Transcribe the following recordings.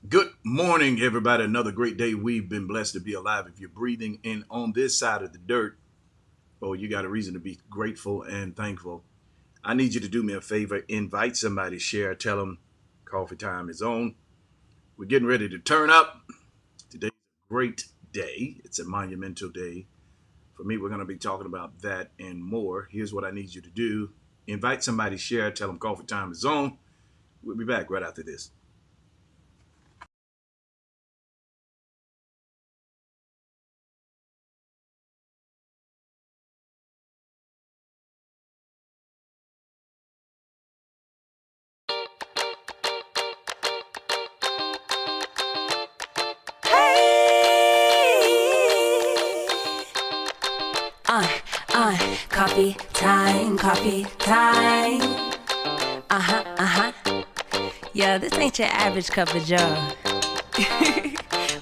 Good morning, everybody. Another great day. We've been blessed to be alive. If you're breathing in on this side of the dirt, oh, you got a reason to be grateful and thankful. I need you to do me a favor. Invite somebody, share, tell them coffee time is on. We're getting ready to turn up. Today's a great day. It's a monumental day. For me, we're going to be talking about that and more. Here's what I need you to do. Invite somebody, share, tell them coffee time is on. We'll be back right after this. Uh, uh, coffee time, coffee time. Yeah, this ain't your average cup of joe.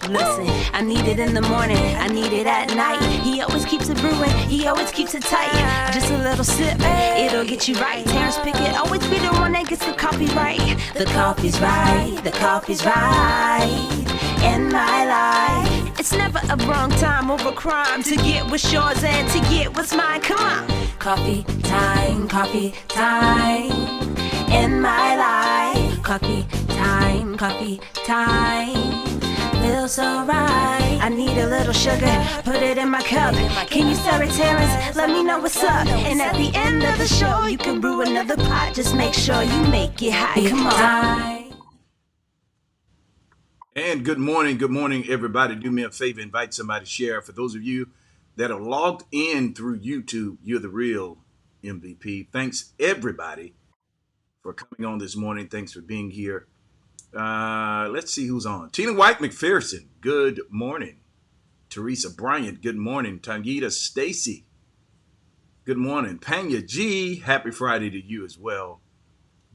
Listen, I need it in the morning, I need it at night. He always keeps it brewing, he always keeps it tight. Just a little sip, it'll get you right. Terrence Pickett always be the one that gets the coffee right. The coffee's right, the coffee's right in my life. It's never a wrong time over crime to get what's yours and to get what's mine. Come on, coffee time in my life. Coffee time. Feels so right. I need a little sugar, put it in my cup. Can you stir it, Terrence? Let me know what's up. And at the end of the show, you can brew another pot. Just make sure you make it hot. Come on. And good morning, everybody. Do me a favor, invite somebody, share. For those of you that are logged in through YouTube, you're the real MVP. Thanks, everybody, for coming on this morning. Thanks for being here. Let's see who's on. Tina White McPherson, good morning. Teresa Bryant, good morning. Tangita Stacy, good morning. Panya G, happy Friday to you as well.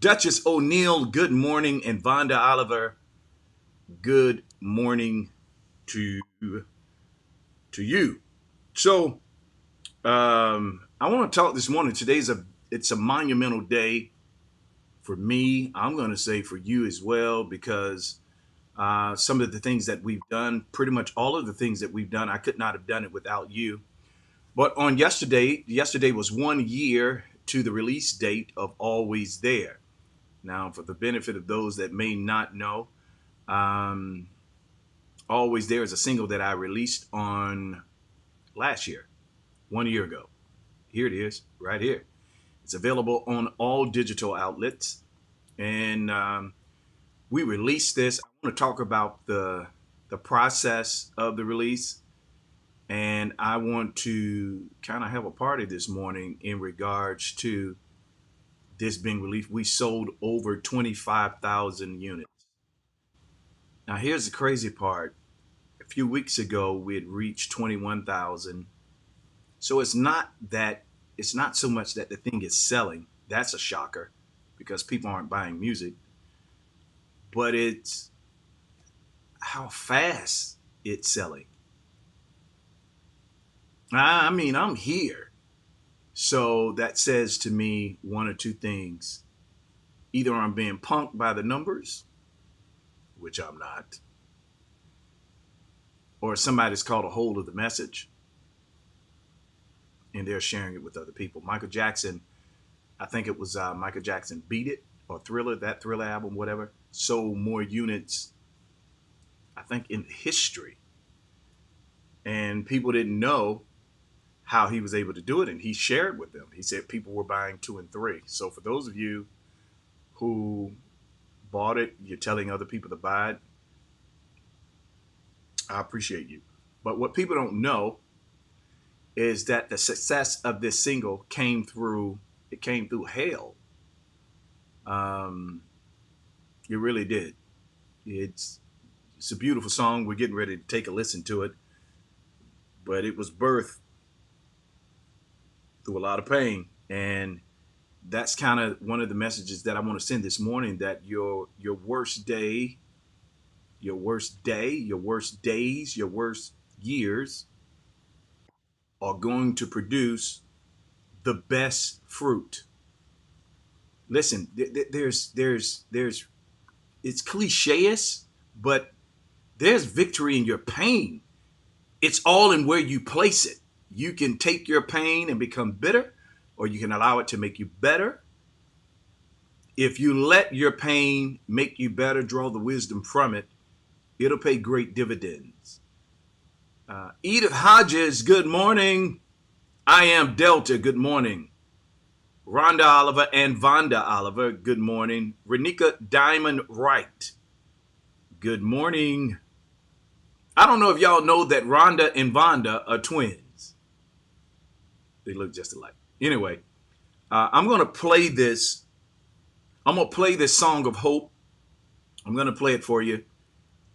Duchess O'Neill, good morning. And Vonda Oliver, good morning to you. So I want to talk this morning. It's a monumental day for me. I'm going to say for you as well, because some of the things that we've done, pretty much all of the things that we've done, I could not have done it without you. But on yesterday was 1 year to the release date of Always There. Now, for the benefit of those that may not know, um, Always There is a single that I released on last year, 1 year ago. Here it is, right here. It's available on all digital outlets. And we released this. I want to talk about the process of the release. And I want to kind of have a party this morning in regards to this being released. We sold over 25,000 units. Now, here's the crazy part. A few weeks ago, we had reached 21,000. So it's not so much that the thing is selling. That's a shocker because people aren't buying music, but it's how fast it's selling. I mean, I'm here. So that says to me one or two things. Either I'm being punked by the numbers, which I'm not, or somebody's caught a hold of the message and they're sharing it with other people. Michael Jackson, I think it was Michael Jackson Beat It or Thriller, that Thriller album, whatever, sold more units, I think, in history. And people didn't know how he was able to do it. And he shared with them. He said people were buying two and three. So for those of you who bought it, you're telling other people to buy it, I appreciate you. But what people don't know is that the success of this single came through hell. Um, it really did. It's it's a beautiful song. We're getting ready to take a listen to it, but it was birthed through a lot of pain, and that's kind of one of the messages that I want to send this morning. That your worst day, your worst days, your worst years are going to produce the best fruit. Listen, there's it's cliche-ish, but there's victory in your pain. It's all in where you place it. You can take your pain and become bitter, or you can allow it to make you better. If you let your pain make you better, draw the wisdom from it, it'll pay great dividends. Edith Hodges, good morning. I am Delta, good morning. Rhonda Oliver and Vonda Oliver, good morning. Renika Diamond Wright, good morning. I don't know if y'all know that Rhonda and Vonda are twins. They look just alike. Anyway, I'm going to play this. I'm going to play this song of hope. I'm going to play it for you,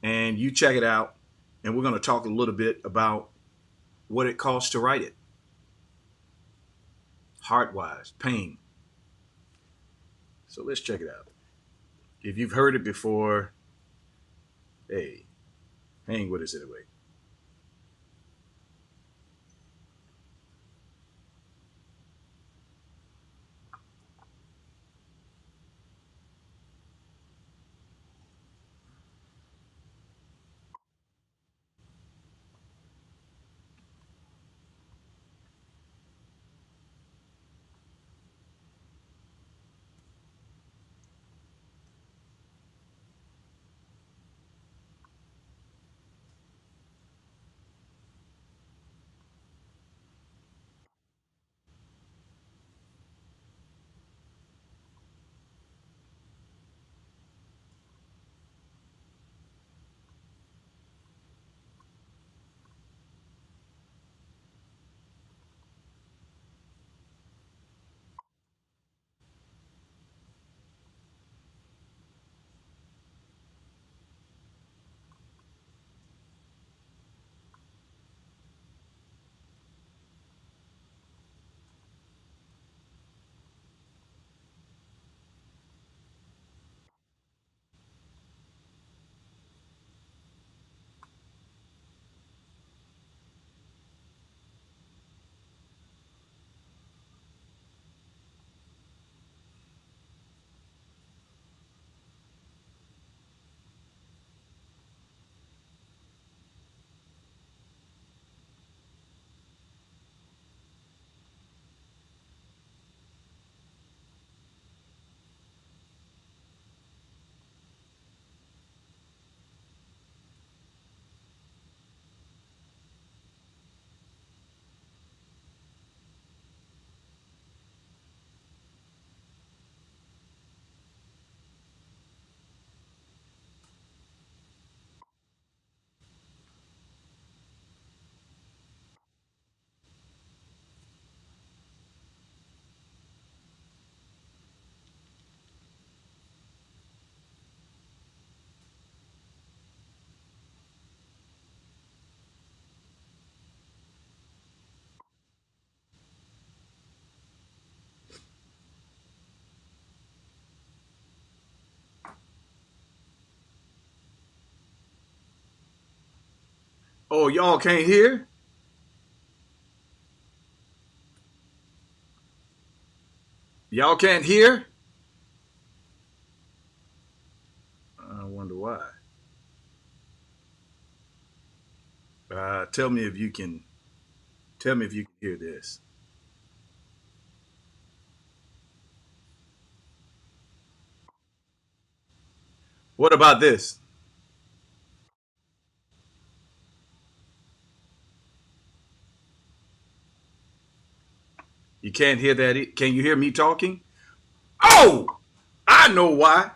and you check it out. And we're going to talk a little bit about what it costs to write it. Heart-wise, pain. So let's check it out. If you've heard it before, hey, hang with us anyway. Oh, y'all can't hear? Y'all can't hear? I wonder why. Tell me if you can. Tell me if you can hear this. What about this? You can't hear that? Can you hear me talking? Oh, I know why.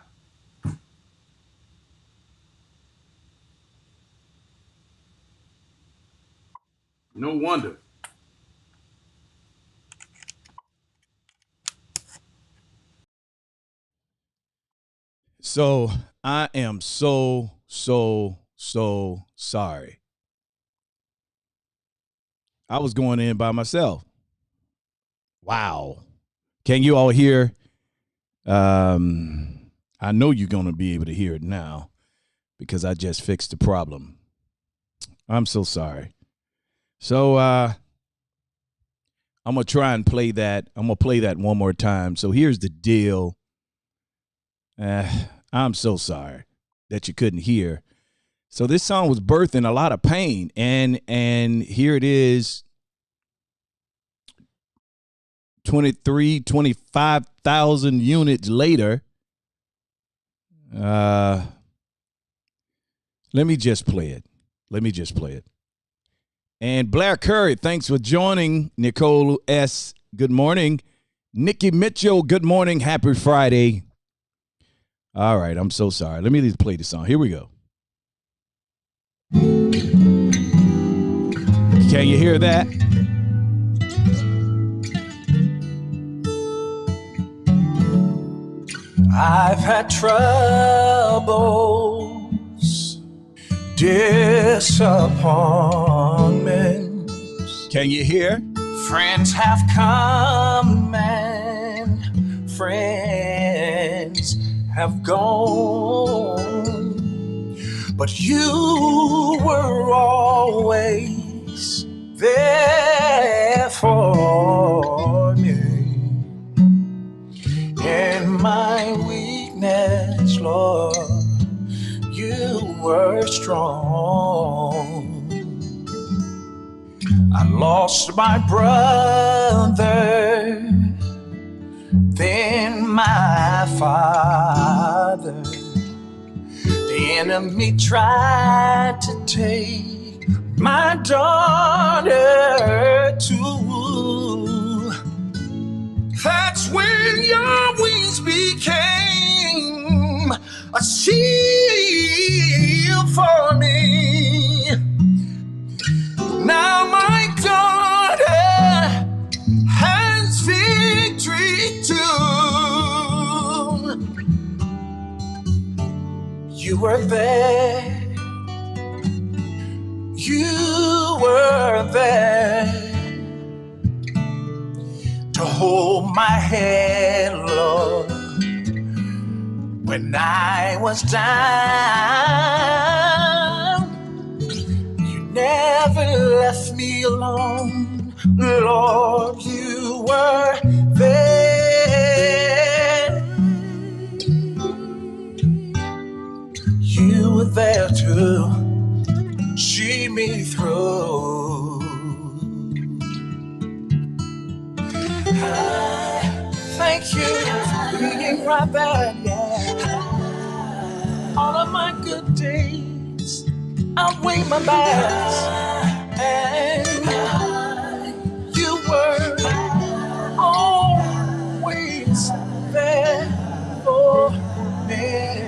No wonder. So I am so sorry. I was going in by myself. Wow. Can you all hear? I know you're going to be able to hear it now because I just fixed the problem. I'm so sorry. So I'm going to try and play that. I'm going to play that one more time. So here's the deal. I'm so sorry that you couldn't hear. So this song was birthed in a lot of pain, and here it is, 25,000 units later. Let me just play it. And Blair Curry, thanks for joining. Nicole S., good morning. Nikki Mitchell, good morning. Happy Friday. All right, I'm so sorry. Let me just play the song. Here we go. Can you hear that? I've had troubles, disappointments. Can you hear? Friends have come and friends have gone, but you were always there for me. In my weakness, Lord, you were strong. I lost my brother, then my father. The enemy tried to take my daughter too. That's when your wings became a shield for me. Now my daughter has victory too. You were there. You were there to hold my head, Lord, when I was down. You never left me alone, Lord, you were there. You were there to see me through. Thank you for being right there, yeah. All of my good days outweigh my bads, and you were always there for me.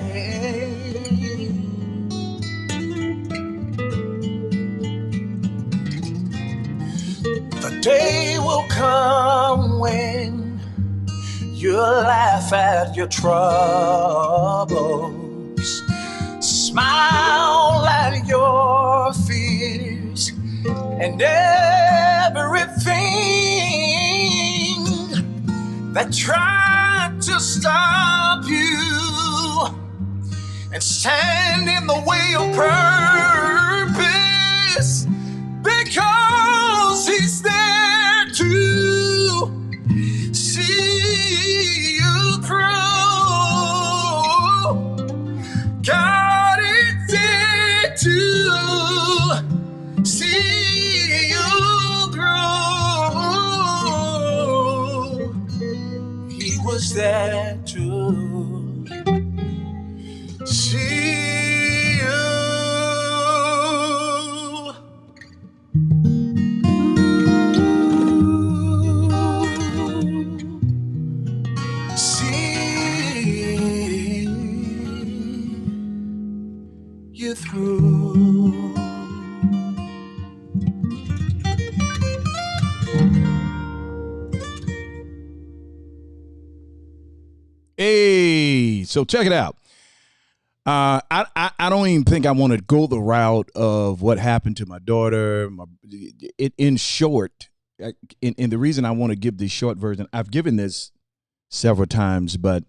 The day will come when you'll laugh at your troubles, smile at your fears, and everything that tried to stop you and stand in the way of purpose, because he's there to see you through. God is there to see you through. He was there to see you. You through. Hey, so check it out. I don't even think I want to go the route of what happened to my daughter. In short, and the reason I want to give the short version, I've given this several times, but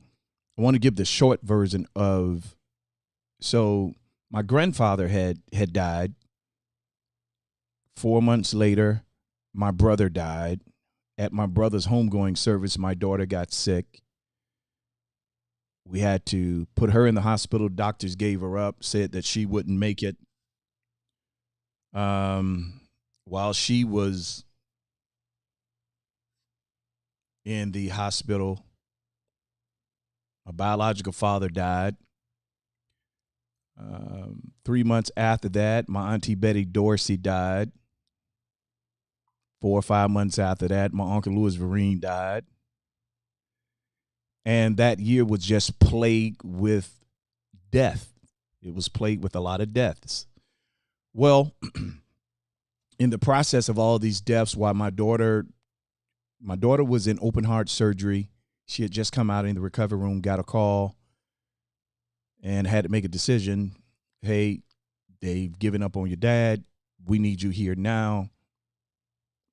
I want to give the short version of. So my grandfather had died. 4 months later, my brother died. At my brother's homegoing service, my daughter got sick. We had to put her in the hospital. Doctors gave her up, said that she wouldn't make it. While she was in the hospital, my biological father died. 3 months after that, my auntie Betty Dorsey died. 4 or 5 months after that, my uncle Louis Vereen died. And that year was just plagued with death. It was plagued with a lot of deaths. Well, in the process of all these deaths, while my daughter was in open heart surgery, she had just come out in the recovery room, got a call, and had to make a decision. Hey, they've given up on your dad. We need you here now.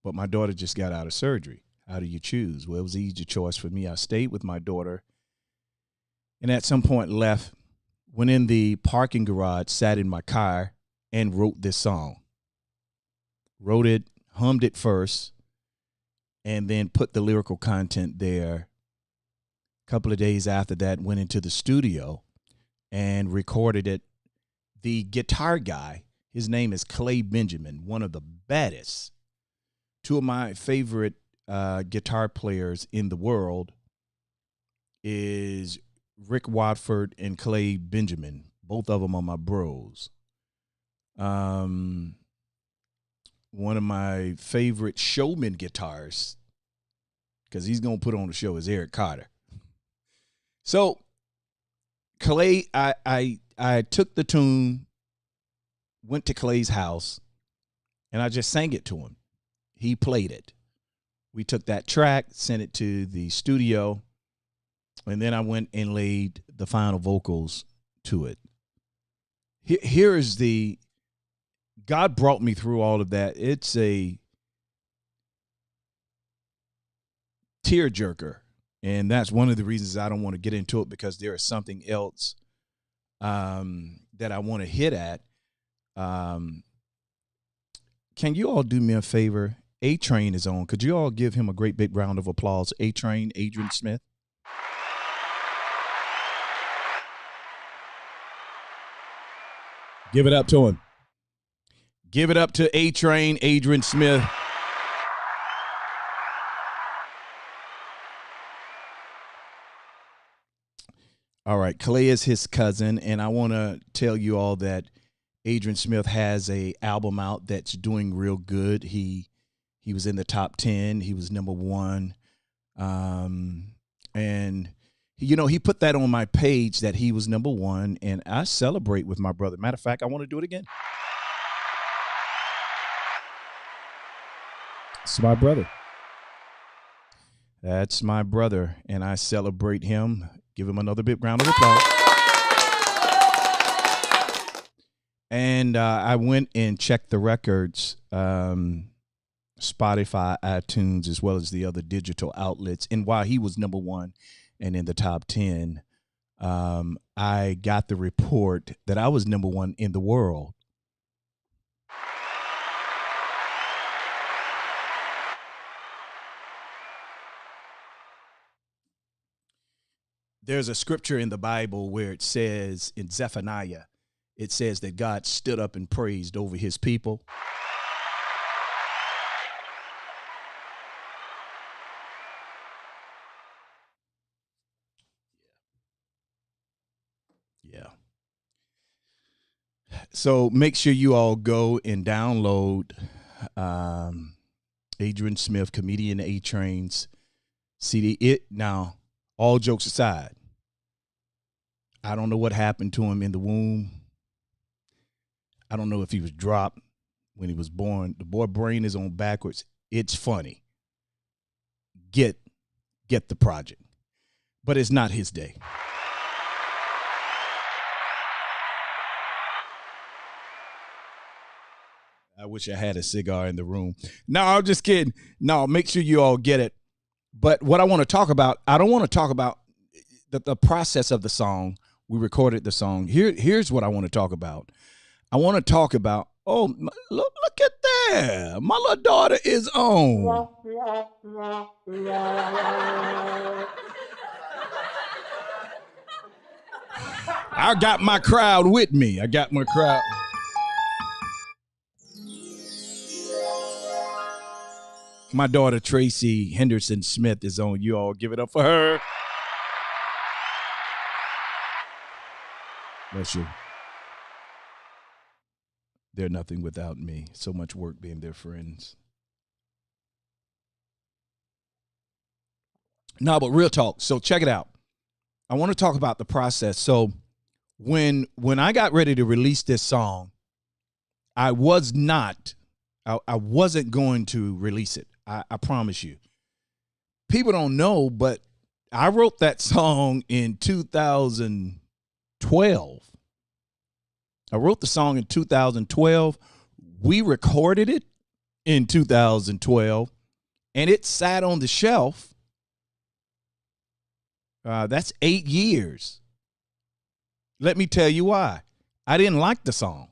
But my daughter just got out of surgery. How do you choose? Well, it was an easy choice for me. I stayed with my daughter, and at some point left, went in the parking garage, sat in my car, and wrote this song. Wrote it, hummed it first, and then put the lyrical content there. A couple of days after that, went into the studio and recorded it. The guitar guy, his name is Clay Benjamin, one of the baddest. Two of my favorite guitar players in the world is Rick Watford and Clay Benjamin. Both of them are my bros. One of my favorite showman guitarists, because he's going to put on the show, is Eric Carter. So Clay, I took the tune, went to Clay's house, and I just sang it to him. He played it. We took that track, sent it to the studio, and then I went and laid the final vocals to it. Here is the, God brought me through all of that. It's a tearjerker, and that's one of the reasons I don't want to get into it, because there is something else that I want to hit at. Can you all do me a favor? A-Train is on. Could you all give him a great big round of applause? A-Train, Adrian Smith. Give it up to him. Give it up to A-Train, Adrian Smith. All right, Clay is his cousin, and I want to tell you all that Adrian Smith has a album out that's doing real good. He was in the top 10. He was number 1. And, you know, he put that on my page that he was number 1, and I celebrate with my brother. Matter of fact, I want to do it again. It's my brother. That's my brother, and I celebrate him. Give him another big round of applause. And I went and checked the records, Spotify, iTunes, as well as the other digital outlets. And while he was number 1 and in the top 10, I got the report that I was number 1 in the world. There's a scripture in the Bible where it says in Zephaniah, it says that God stood up and praised over his people. Yeah. So make sure you all go and download Adrian Smith, Comedian A-Train's CD. Now, all jokes aside, I don't know what happened to him in the womb. I don't know if he was dropped when he was born. The boy brain is on backwards. It's funny. Get the project. But it's not his day. I wish I had a cigar in the room. No, I'm just kidding. No, make sure you all get it. But what I want to talk about, I don't want to talk about the process of the song. We recorded the song. Here's what I want to talk about. I want to talk about, look at that. My little daughter is on. I got my crowd with me. I got my crowd. My daughter, Tracy Henderson Smith, is on. You all give it up for her. Bless you. They're nothing without me. So much work being their friends. No, but real talk. So check it out. I want to talk about the process. So when I got ready to release this song, I wasn't going to release it. I promise you. People don't know, but I wrote that song in 2012. I wrote the song in 2012. We recorded it in 2012, and it sat on the shelf. That's 8 years. Let me tell you why. I didn't like the song.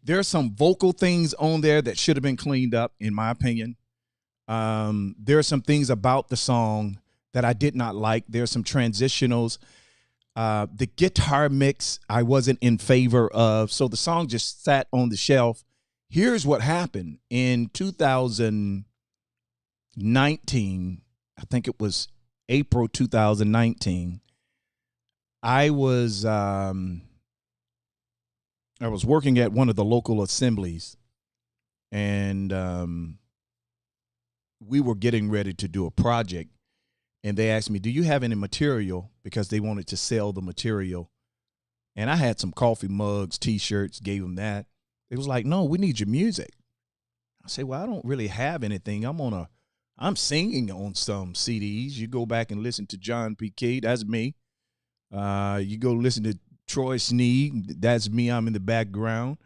There are some vocal things on there that should have been cleaned up, in my opinion. There are some things about the song that I did not like. There are some transitionals. The guitar mix I wasn't in favor of. So the song just sat on the shelf. Here's what happened. In 2019, I think it was April 2019, I was working at one of the local assemblies, and we were getting ready to do a project, and they asked me, do you have any material? Because they wanted to sell the material. And I had some coffee mugs, T-shirts, gave them that. It was like, no, we need your music. I said, well, I don't really have anything. I'm singing on some CDs. You go back and listen to John P. Key, that's me. You go listen to Troy Sneed, that's me, I'm in the background.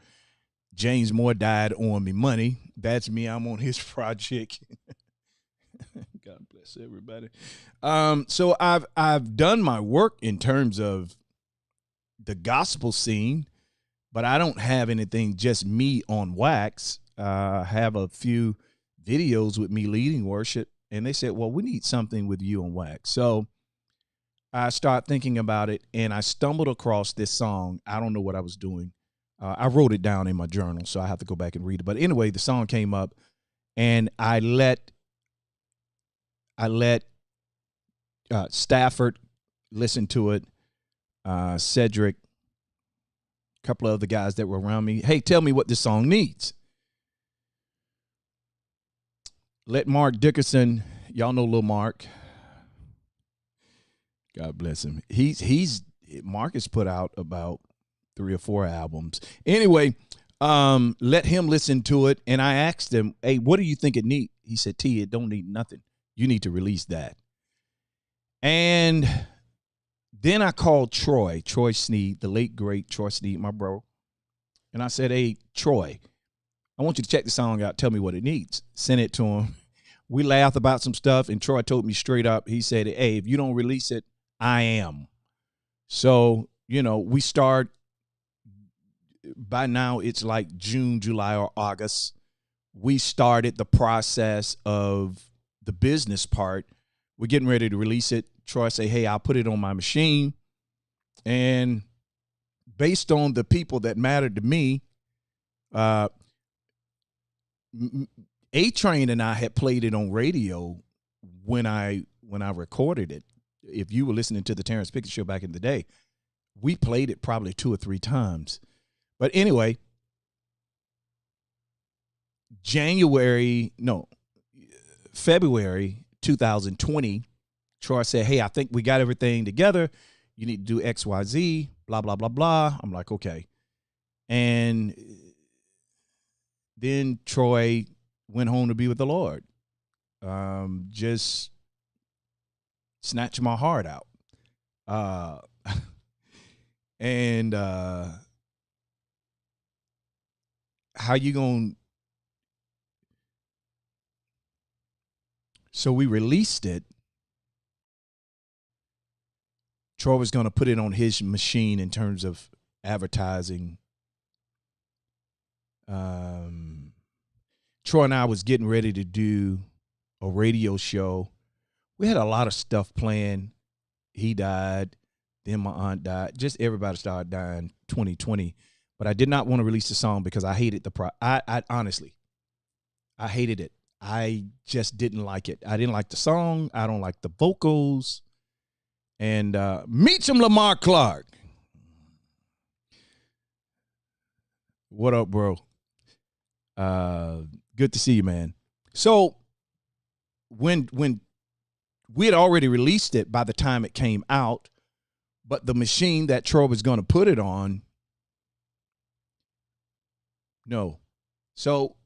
James Moore Died on Me Money, that's me, I'm on his project. God bless everybody. So I've done my work in terms of the gospel scene, but I don't have anything just me on wax. I have a few videos with me leading worship, and they said, well, we need something with you on wax. So I started thinking about it, and I stumbled across this song. I don't know what I was doing. I wrote it down in my journal, so I have to go back and read it. But anyway, the song came up, and I let Stafford listen to it, Cedric, a couple of other guys that were around me. Hey, tell me what this song needs. Let Mark Dickerson, y'all know Lil Mark. God bless him. Mark has put out about 3 or 4 albums. Anyway, let him listen to it. And I asked him, hey, what do you think it needs? He said, T, it don't need nothing. You need to release that. And then I called Troy Sneed, the late, great Troy Sneed, my bro. And I said, hey, Troy, I want you to check the song out. Tell me what it needs. Sent it to him. We laughed about some stuff, and Troy told me straight up, he said, hey, if you don't release it, I am. So, we start, by now it's like June, July, or August. We started the process of the business part. We're getting ready to release it. Troy say, hey, I'll put it on my machine. And based on the people that mattered to me, A-Train and I had played it on radio when I recorded it. If you were listening to the Terrence Pickett Show back in the day, we played it probably 2 or 3 times. But anyway, February 2020, Troy said, hey, I think we got everything together. You need to do X, Y, Z, blah, blah, blah, blah. I'm like, okay. And then Troy went home to be with the Lord. Just snatched my heart out. And how you going? So we released it. Troy was going to put it on his machine in terms of advertising. Troy and I was getting ready to do a radio show. We had a lot of stuff planned. He died. Then my aunt died. Just everybody started dying 2020. But I did not want to release the song because I hated I honestly, I hated it. I just didn't like it. I didn't like the song. I don't like the vocals. And Meacham Lamar Clark. What up, bro? Good to see you, man. So when we had already released it by the time it came out, but the machine that Troy was going to put it on, no. So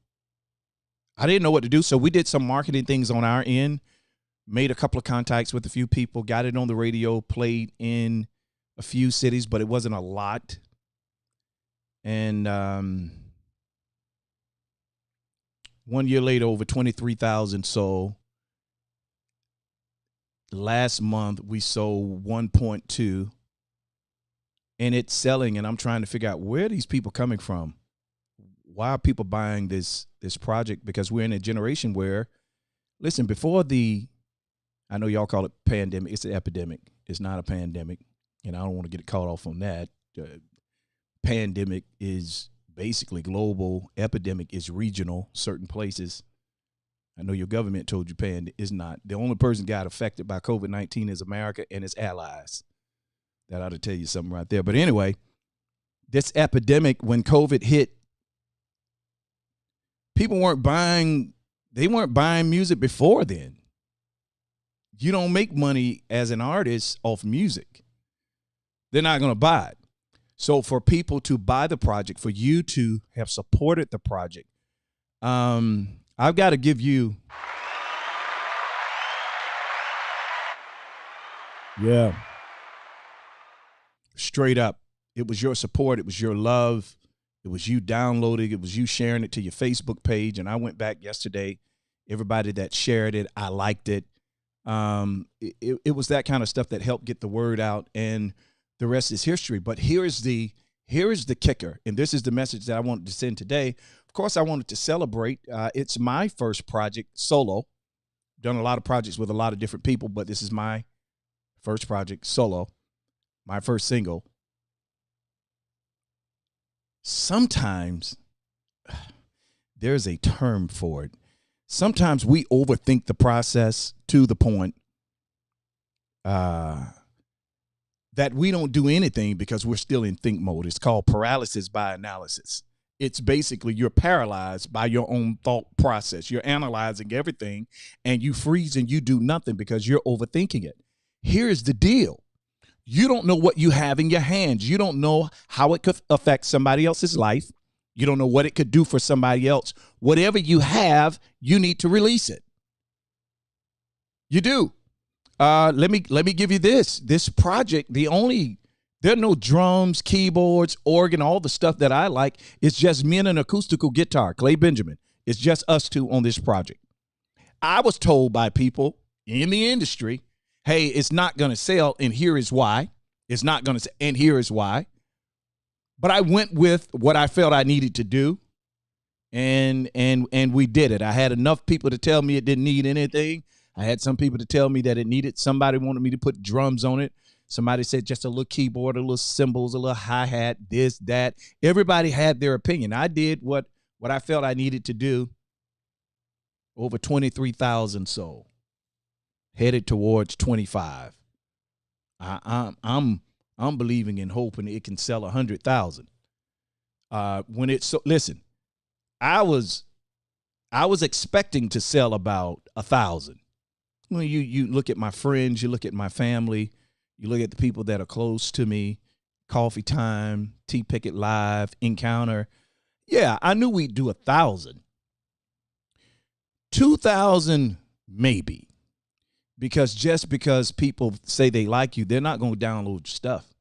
I didn't know what to do. So we did some marketing things on our end, made a couple of contacts with a few people, got it on the radio, played in a few cities, but it wasn't a lot. And 1 year later, over 23,000 sold. Last month, we sold 1.2. And it's selling, and I'm trying to figure out where are these people coming from? Why are people buying this project? Because we're in a generation where, listen, before I know y'all call it pandemic. It's an epidemic. It's not a pandemic. And I don't want to get it caught off on that. Pandemic is basically global. Epidemic is regional, certain places. I know your government told you is not. The only person got affected by COVID-19 is America and its allies. That ought to tell you something right there. But anyway, this epidemic, when COVID hit, people weren't buying music before then. You don't make money as an artist off music. They're not going to buy it. So for people to buy the project, for you to have supported the project, I've got to give you, straight up, it was your support, it was your love, it was you downloading, it was you sharing it to your Facebook page. And I went back yesterday, everybody that shared it, I liked it. It was that kind of stuff that helped get the word out, and the rest is history. But here is the kicker, and this is the message that I wanted to send today. Of course, I wanted to celebrate. It's my first project solo. Done a lot of projects with a lot of different people, but this is my first project solo, my first single. Sometimes there's a term for it. Sometimes we overthink the process to the point that we don't do anything because we're still in think mode. It's called paralysis by analysis. It's basically you're paralyzed by your own thought process. You're analyzing everything and you freeze and you do nothing because you're overthinking it. Here's the deal. You don't know what you have in your hands. You don't know how it could affect somebody else's life. You don't know what it could do for somebody else. Whatever you have, you need to release it. You do. Let me give you this project. There are no drums, keyboards, organ, all the stuff that I like. It's just me and an acoustical guitar, Clay Benjamin. It's just us two on this project. I was told by people in the industry, hey, it's not going to sell, and here is why. It's not going to sell, and here is why. But I went with what I felt I needed to do, and we did it. I had enough people to tell me it didn't need anything. I had some people to tell me that it needed. Somebody wanted me to put drums on it. Somebody said just a little keyboard, a little cymbals, a little hi-hat, this, that. Everybody had their opinion. I did what I felt I needed to do. Over 23,000 sold. Headed towards 25. I'm believing and hoping it can sell 100,000. When it's so, listen, I was expecting to sell about 1,000. When you look at my friends, you look at my family, you look at the people that are close to me, Coffee Time, T Pickett Live, Encounter. Yeah, I knew we'd do 1,000. 2,000 maybe. Because just because people say they like you, they're not going to download your stuff.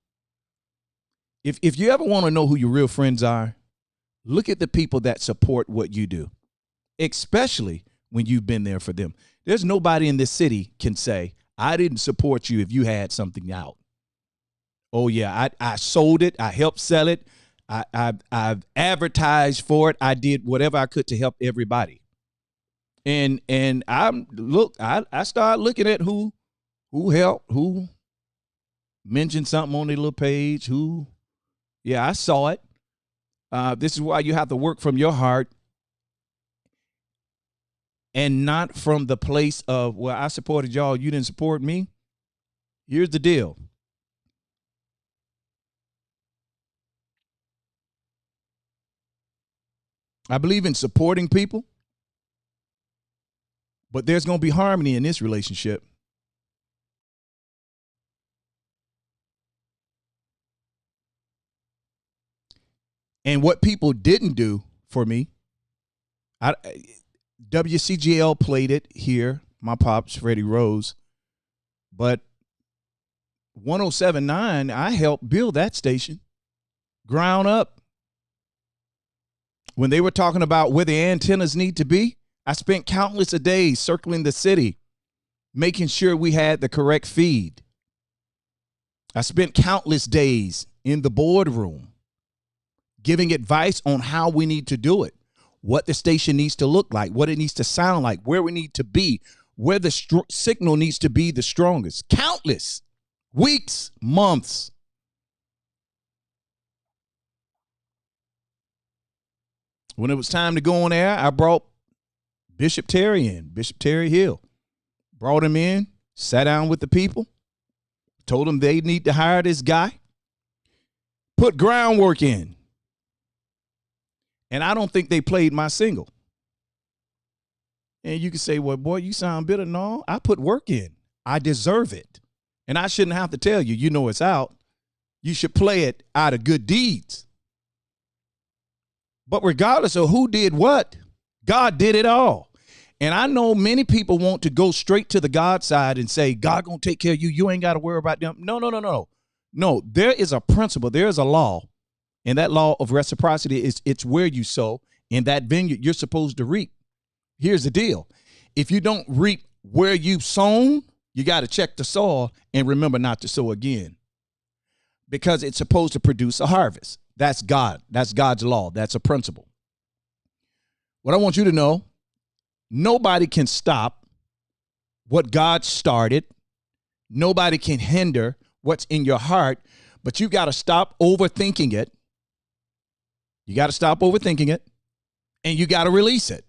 If you ever want to know who your real friends are, look at the people that support what you do, especially when you've been there for them. There's nobody in this city can say, I didn't support you if you had something out. Oh, yeah, I sold it. I helped sell it. I've advertised for it. I did whatever I could to help everybody. And I started looking at who helped, who mentioned something on their little page, I saw it. This is why you have to work from your heart. and not from the place of, well, I supported y'all, you didn't support me. Here's the deal. I believe in supporting people, but there's going to be harmony in this relationship. And what people didn't do for me, WCGL played it here, my pops, Freddie Rose, but 107.9, I helped build that station, ground up. When they were talking about where the antennas need to be, I spent countless of days circling the city, making sure we had the correct feed. I spent countless days in the boardroom, giving advice on how we need to do it, what the station needs to look like, what it needs to sound like, where we need to be, where the signal needs to be the strongest. Countless weeks, months. When it was time to go on air, I brought Bishop Terry in, Bishop Terry Hill. Brought him in, sat down with the people, told them they need to hire this guy, put groundwork in. And I don't think they played my single. And you can say, well, boy, you sound bitter. No, I put work in. I deserve it. And I shouldn't have to tell you, you know it's out. You should play it out of good deeds. But regardless of who did what, God did it all. And I know many people want to go straight to the God side and say, God gonna take care of you. You ain't got to worry about them. No. No, there is a principle. There is a law. And that law of reciprocity is it's where you sow. In that vineyard, you're supposed to reap. Here's the deal. If you don't reap where you've sown, you got to check the soil and remember not to sow again. Because it's supposed to produce a harvest. That's God. That's God's law. That's a principle. What I want you to know, nobody can stop what God started. Nobody can hinder what's in your heart, but you got to stop overthinking it. You got to stop overthinking it, and you got to release it.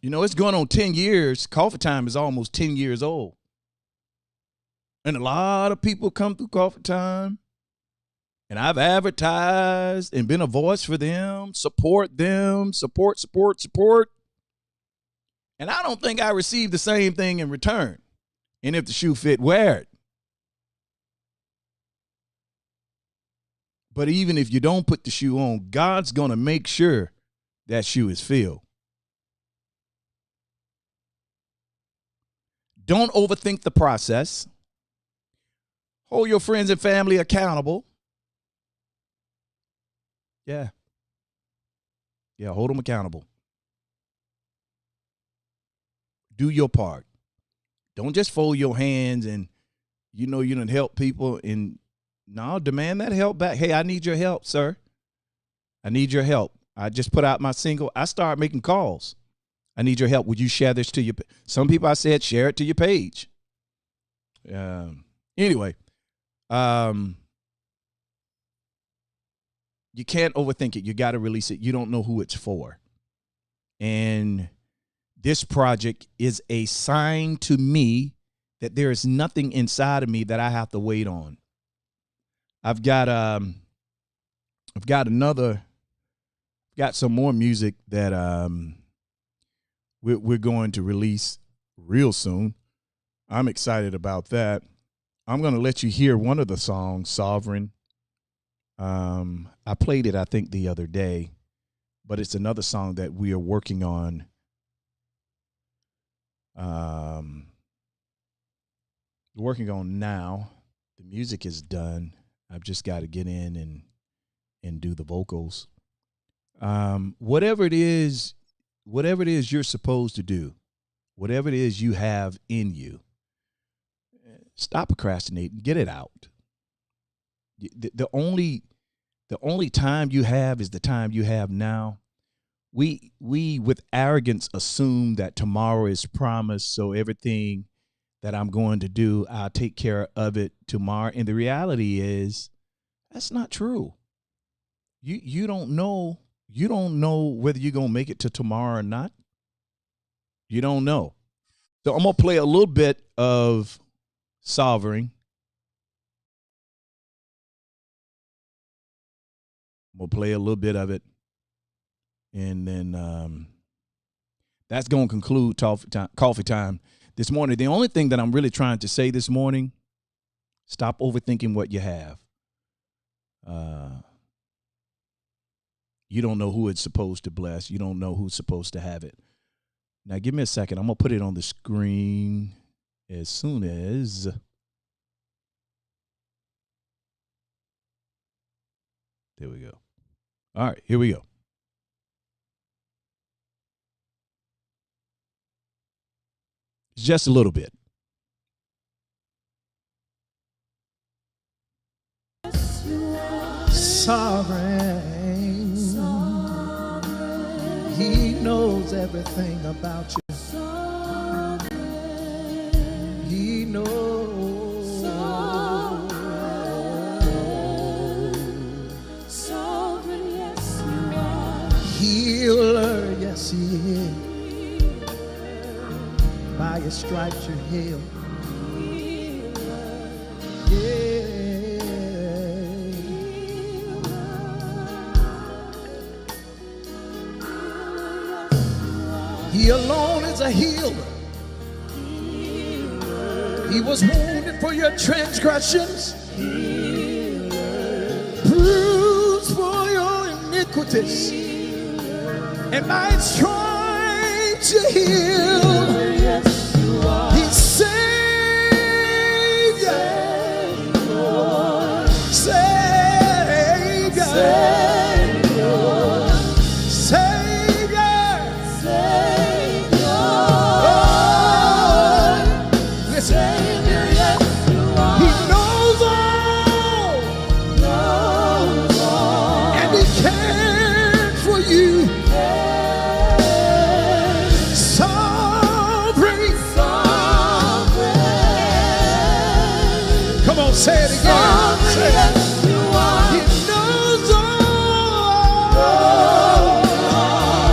You know, it's going on 10 years. Coffee Time is almost 10 years old. And a lot of people come through Coffee Time. And I've advertised and been a voice for them, support. And I don't think I received the same thing in return. And if the shoe fit, wear it. But even if you don't put the shoe on, God's going to make sure that shoe is filled. Don't overthink the process. Hold your friends and family accountable. Yeah, hold them accountable. Do your part. Don't just fold your hands and you done help people and no, demand that help back. Hey, I need your help, sir. I need your help. I just put out my single. I started making calls. I need your help. Would you share this to your? Some people I said share it to your page. Anyway, you can't overthink it. You got to release it. You don't know who it's for. And this project is a sign to me that there is nothing inside of me that I have to wait on. I've got some more music that we're going to release real soon. I'm excited about that. I'm going to let you hear one of the songs, Sovereign. I played it, I think, the other day, but it's another song that we are working on. Working on now. The music is done. I've just got to get in and do the vocals. Whatever it is you're supposed to do, whatever it is you have in you, stop procrastinating, get it out. The only time you have is the time you have now. We with arrogance assume that tomorrow is promised, so everything that I'm going to do. I'll take care of it tomorrow. And the reality is that's not true. You don't know. You don't know whether you're going to make it to tomorrow or not. You don't know. So I'm going to play a little bit of Sovereign. I'm going to play a little bit of it. And then that's going to conclude coffee time this morning. The only thing that I'm really trying to say this morning, stop overthinking what you have. You don't know who it's supposed to bless. You don't know who's supposed to have it. Now, give me a second. I'm going to put it on the screen as soon as. There we go. All right, here we go. Just a little bit. Sovereign. He knows everything about you. He knows. Sovereign, yes you are. Healer, yes he is. By your stripes you're healed. Yeah. He alone is a healer. He was wounded for your transgressions, bruised for your iniquities, and by his stripes you're healed. He saved you. Savior. Say it again. Say it. He knows all.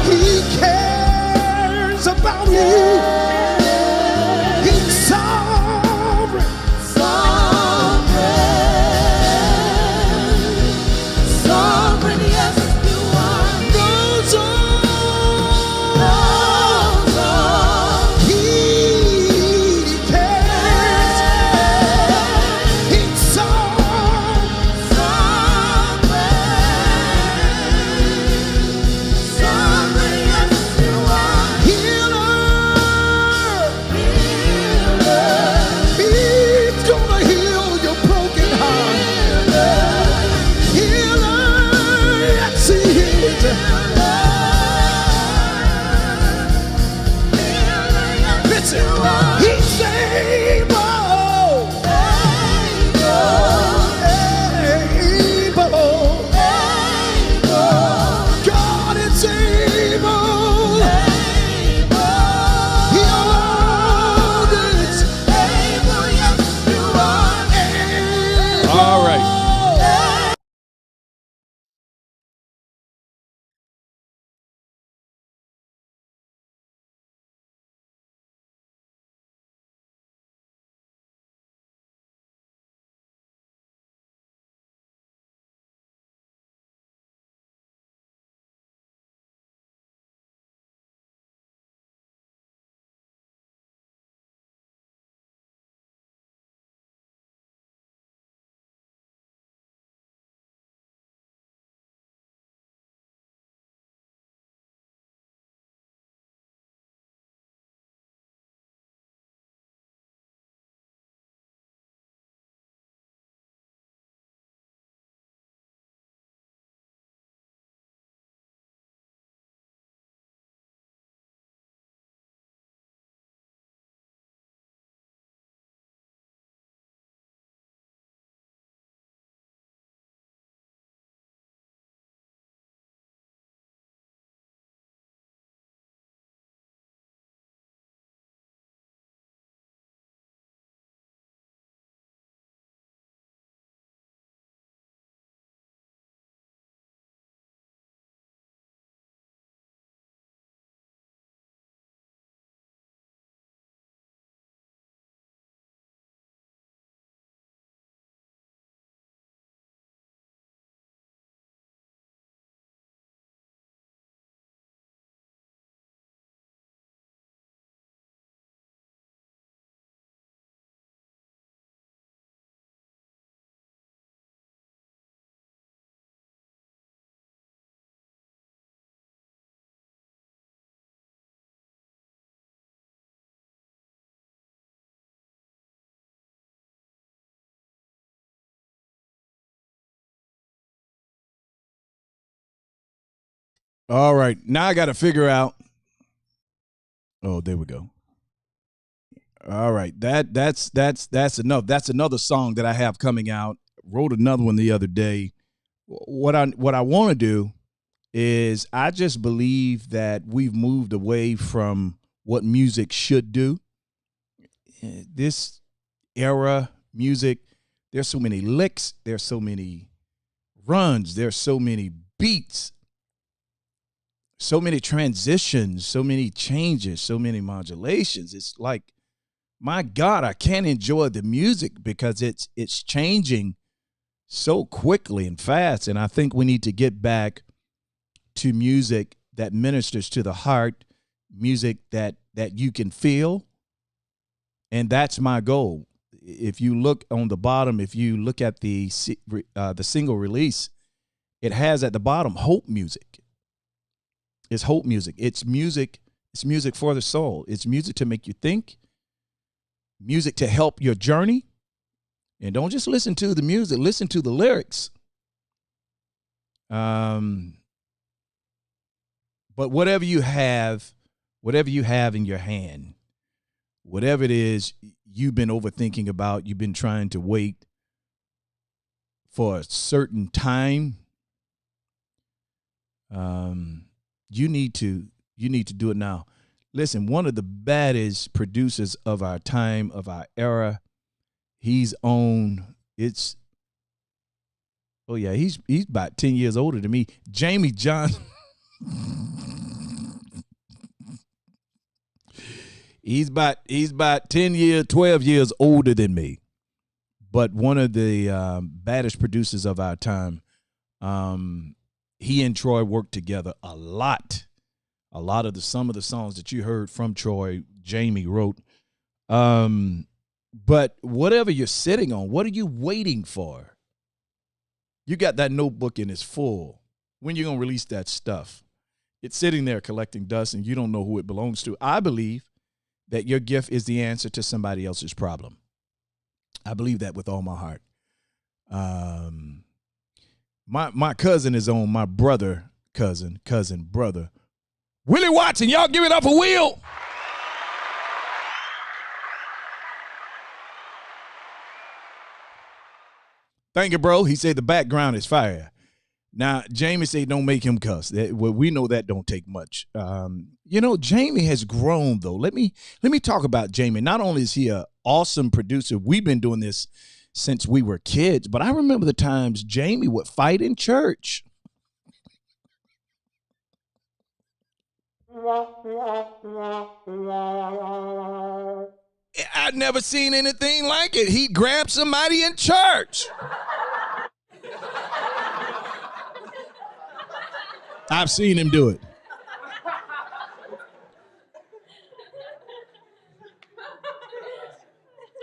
He cares about you. He's sovereign. Sovereign. Sovereign, yes you are. Knows all. He cares. So All right. Now I got to figure out. Oh, there we go. All right. That's enough. That's another song that I have coming out. Wrote another one the other day. What I want to do is I just believe that we've moved away from what music should do. This era music, there's so many licks, there's so many runs, there's so many beats, so many transitions, so many changes, so many modulations. It's like, my God, I can't enjoy the music because it's changing so quickly and fast. And I think we need to get back to music that ministers to the heart, music that you can feel. And that's my goal. If you look on the bottom, if you look at the single release, it has at the bottom hope music. It's hope music. It's music. It's music for the soul. It's music to make you think, music to help your journey. And don't just listen to the music, listen to the lyrics. But whatever you have in your hand, whatever it is you've been overthinking about, you've been trying to wait for a certain time, you need to do it now. Listen, one of the baddest producers of our time, of our era, he's about 10 years older than me. Jamie Johnson. He's about 10 years, 12 years older than me. But one of the baddest producers of our time. He and Troy worked together a lot. Some of the songs that you heard from Troy, Jamie wrote. But whatever you're sitting on, what are you waiting for? You got that notebook and it's full. When you going to release that stuff? It's sitting there collecting dust and you don't know who it belongs to. I believe that your gift is the answer to somebody else's problem. I believe that with all my heart. My cousin is on, my brother, cousin, brother. Willie Watson, y'all give it up for Will. Thank you, bro. He said the background is fire. Now, Jamie said don't make him cuss. Well, we know that don't take much. Jamie has grown, though. Let me talk about Jamie. Not only is he an awesome producer, we've been doing this since we were kids, but I remember the times Jamie would fight in church. I'd never seen anything like it. He'd grab somebody in church. I've seen him do it.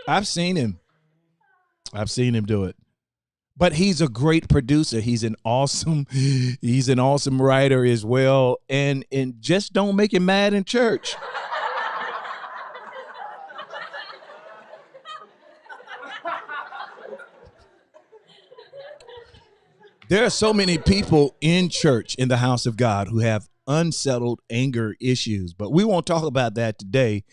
I've seen him do it. But he's a great producer. He's an awesome writer as well. And just don't make him mad in church. There are so many people in church, in the house of God, who have unsettled anger issues, but we won't talk about that today.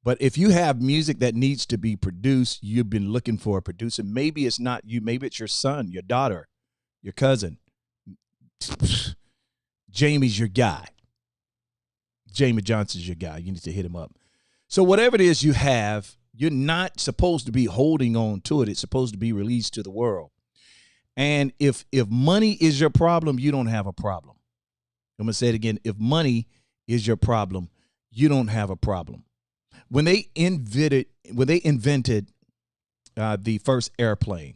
But if you have music that needs to be produced, you've been looking for a producer. Maybe it's not you. Maybe it's your son, your daughter, your cousin. Jamie's your guy. Jamie Johnson's your guy. You need to hit him up. So whatever it is you have, you're not supposed to be holding on to it. It's supposed to be released to the world. And if money is your problem, you don't have a problem. I'm going to say it again. If money is your problem, you don't have a problem. When they invented the first airplane,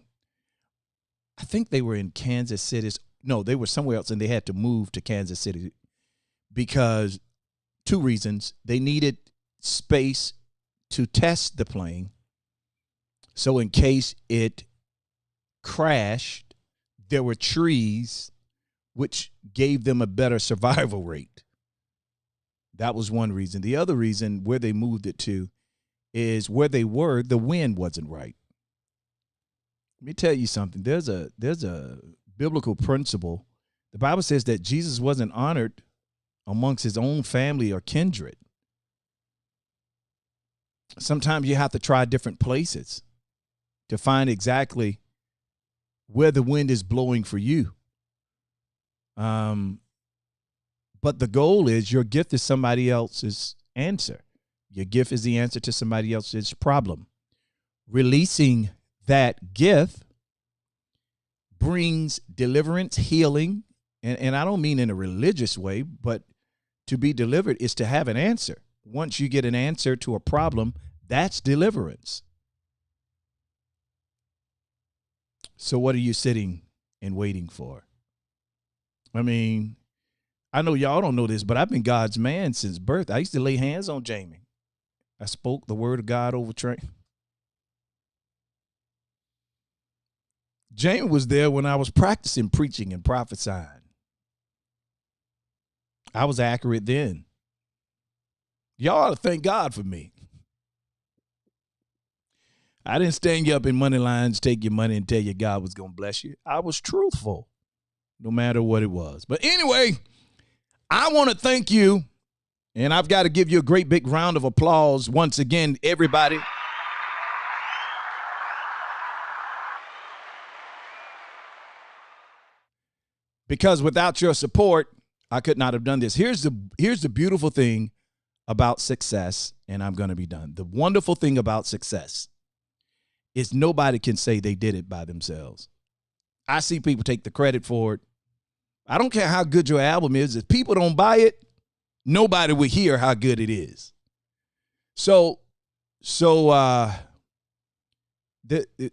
I think they were in Kansas City. No, they were somewhere else, and they had to move to Kansas City because two reasons. They needed space to test the plane. So in case it crashed, there were trees which gave them a better survival rate. That was one reason. The other reason where they moved it to is where they were, the wind wasn't right. Let me tell you something. There's a biblical principle. The Bible says that Jesus wasn't honored amongst his own family or kindred. Sometimes you have to try different places to find exactly where the wind is blowing for you. But the goal is your gift is somebody else's answer. Your gift is the answer to somebody else's problem. Releasing that gift brings deliverance, healing, and I don't mean in a religious way, but to be delivered is to have an answer. Once you get an answer to a problem, that's deliverance. So what are you sitting and waiting for? I mean, I know y'all don't know this, but I've been God's man since birth. I used to lay hands on Jamie. I spoke the word of God over Trey. Jamie was there when I was practicing preaching and prophesying. I was accurate then. Y'all ought to thank God for me. I didn't stand you up in money lines, take your money and tell you God was going to bless you. I was truthful, no matter what it was. But anyway, I want to thank you, and I've got to give you a great big round of applause once again, everybody. Because without your support, I could not have done this. Here's the beautiful thing about success, and I'm going to be done. The wonderful thing about success is nobody can say they did it by themselves. I see people take the credit for it. I don't care how good your album is. If people don't buy it, nobody will hear how good it is. So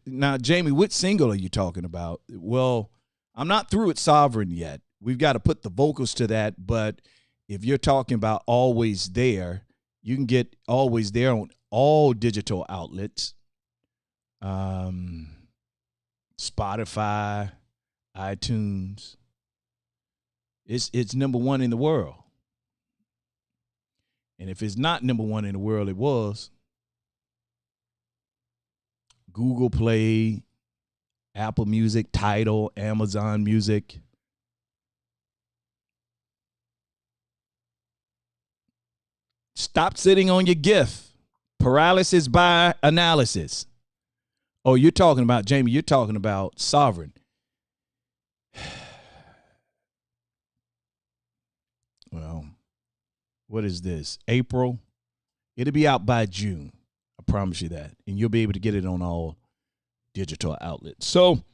now, Jamie, which single are you talking about? Well, I'm not through with Sovereign yet. We've got to put the vocals to that. But if you're talking about Always There, you can get Always There on all digital outlets. Spotify, iTunes. It's number one in the world. And if it's not number one in the world, it was Google Play, Apple Music, Tidal, Amazon Music. Stop sitting on your gift. Paralysis by analysis. Oh, you're talking about, Jamie, you're talking about Sovereign. Well, what is this? April? It'll be out by June. I promise you that. And you'll be able to get it on all digital outlets. So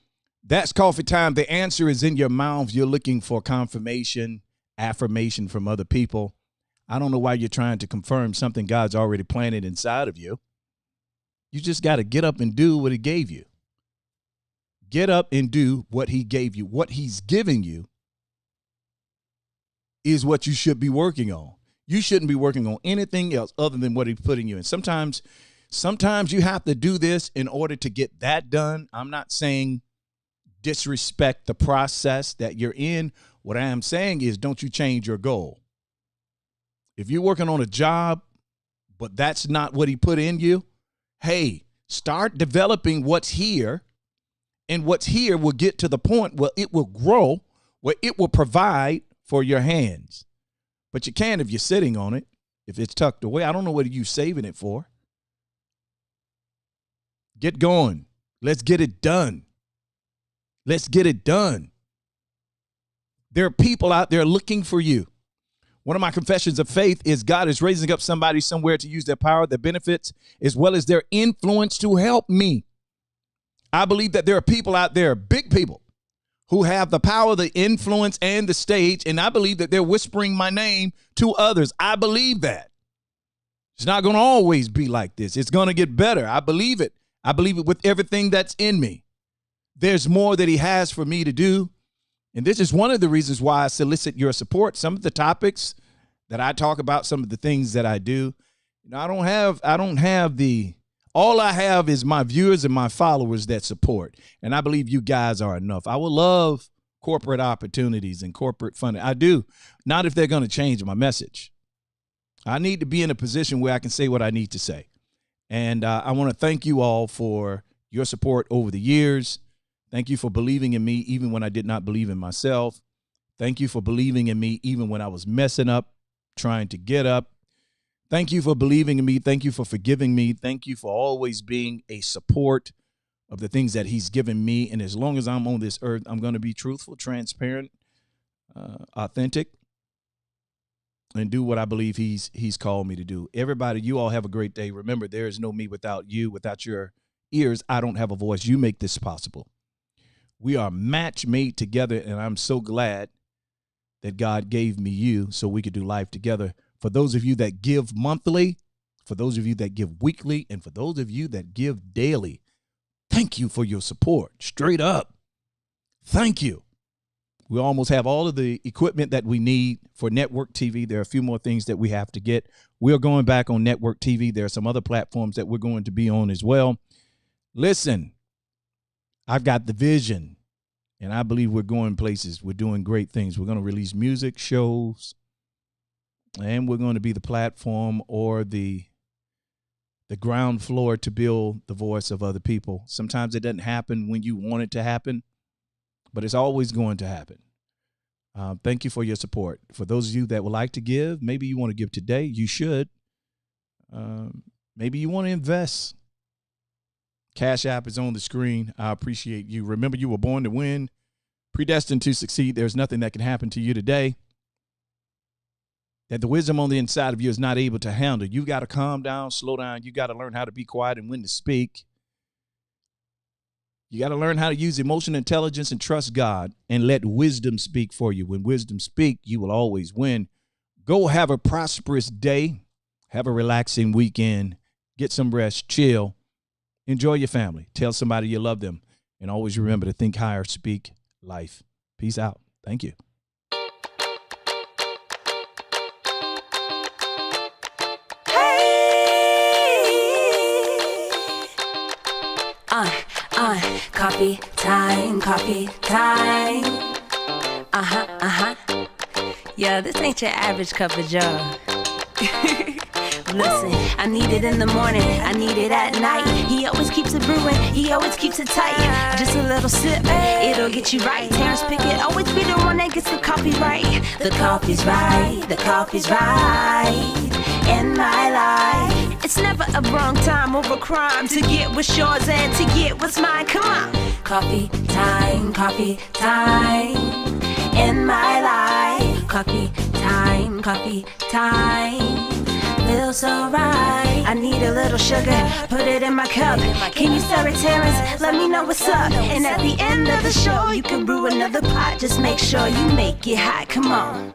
that's coffee time. The answer is in your mouth. You're looking for confirmation, affirmation from other people. I don't know why you're trying to confirm something God's already planted inside of you. You just got to get up and do what he gave you. Get up and do what he gave you. What he's giving you is what you should be working on. You shouldn't be working on anything else other than what he's putting you in. Sometimes you have to do this in order to get that done. I'm not saying disrespect the process that you're in. What I am saying is don't you change your goal. If you're working on a job, but that's not what he put in you, hey, start developing what's here, and what's here will get to the point where it will grow, where it will provide for your hands. But you can't if you're sitting on it, if it's tucked away. I don't know what you're saving it for. Get going. Let's get it done. Let's get it done. There are people out there looking for you. One of my confessions of faith is God is raising up somebody somewhere to use their power, their benefits, as well as their influence to help me. I believe that there are people out there, big people, who have the power, the influence, and the stage, and I believe that they're whispering my name to others. I believe that. It's not going to always be like this. It's going to get better. I believe it. I believe it with everything that's in me. There's more that he has for me to do. And this is one of the reasons why I solicit your support. Some of the topics that I talk about, some of the things that I do, I don't have all I have is my viewers and my followers that support. And I believe you guys are enough. I would love corporate opportunities and corporate funding. I do. Not if they're going to change my message. I need to be in a position where I can say what I need to say. And I want to thank you all for your support over the years. Thank you for believing in me, even when I did not believe in myself. Thank you for believing in me even when I was messing up, trying to get up. Thank you for believing in me. Thank you for forgiving me. Thank you for always being a support of the things that he's given me. And as long as I'm on this earth, I'm going to be truthful, transparent, authentic, and do what I believe he's called me to do. Everybody, you all have a great day. Remember, there is no me without you. Without your ears, I don't have a voice. You make this possible. We are match made together, and I'm so glad that God gave me you so we could do life together. For those of you that give monthly, for those of you that give weekly, and for those of you that give daily, thank you for your support. Straight up. Thank you. We almost have all of the equipment that we need for network TV. There are a few more things that we have to get. We're going back on network TV. There are some other platforms that we're going to be on as well. Listen, I've got the vision, and I believe we're going places. We're doing great things. We're going to release music, shows, and we're going to be the platform or the ground floor to build the voice of other people. Sometimes it doesn't happen when you want it to happen, but it's always going to happen. Thank you for your support. For those of you that would like to give, maybe you want to give today, you should. Maybe you want to invest. Cash App is on the screen. I appreciate you. Remember, you were born to win, predestined to succeed. There's nothing that can happen to you today that the wisdom on the inside of you is not able to handle. You got to calm down, slow down. You got to learn how to be quiet and when to speak. You got to learn how to use emotional intelligence and trust God and let wisdom speak for you. When wisdom speaks, you will always win. Go have a prosperous day. Have a relaxing weekend. Get some rest. Chill. Enjoy your family. Tell somebody you love them. And always remember to think higher, speak life. Peace out. Thank you. Coffee time, coffee time. Yeah, this ain't your average cup of joe. Listen, I need it in the morning, I need it at night. He always keeps it brewing, he always keeps it tight. Just a little sip, it'll get you right. Terrence Pickett always be the one that gets the coffee right. The coffee's right, the coffee's right in my life. It's never a wrong time or a crime to get what's yours and to get what's mine. Come on. Coffee time in my life. Coffee time feels so right. I need a little sugar, put it in my cup. Can you stir it, Terrence? Let me know what's up. And at the end of the show, you can brew another pot. Just make sure you make it hot. Come on.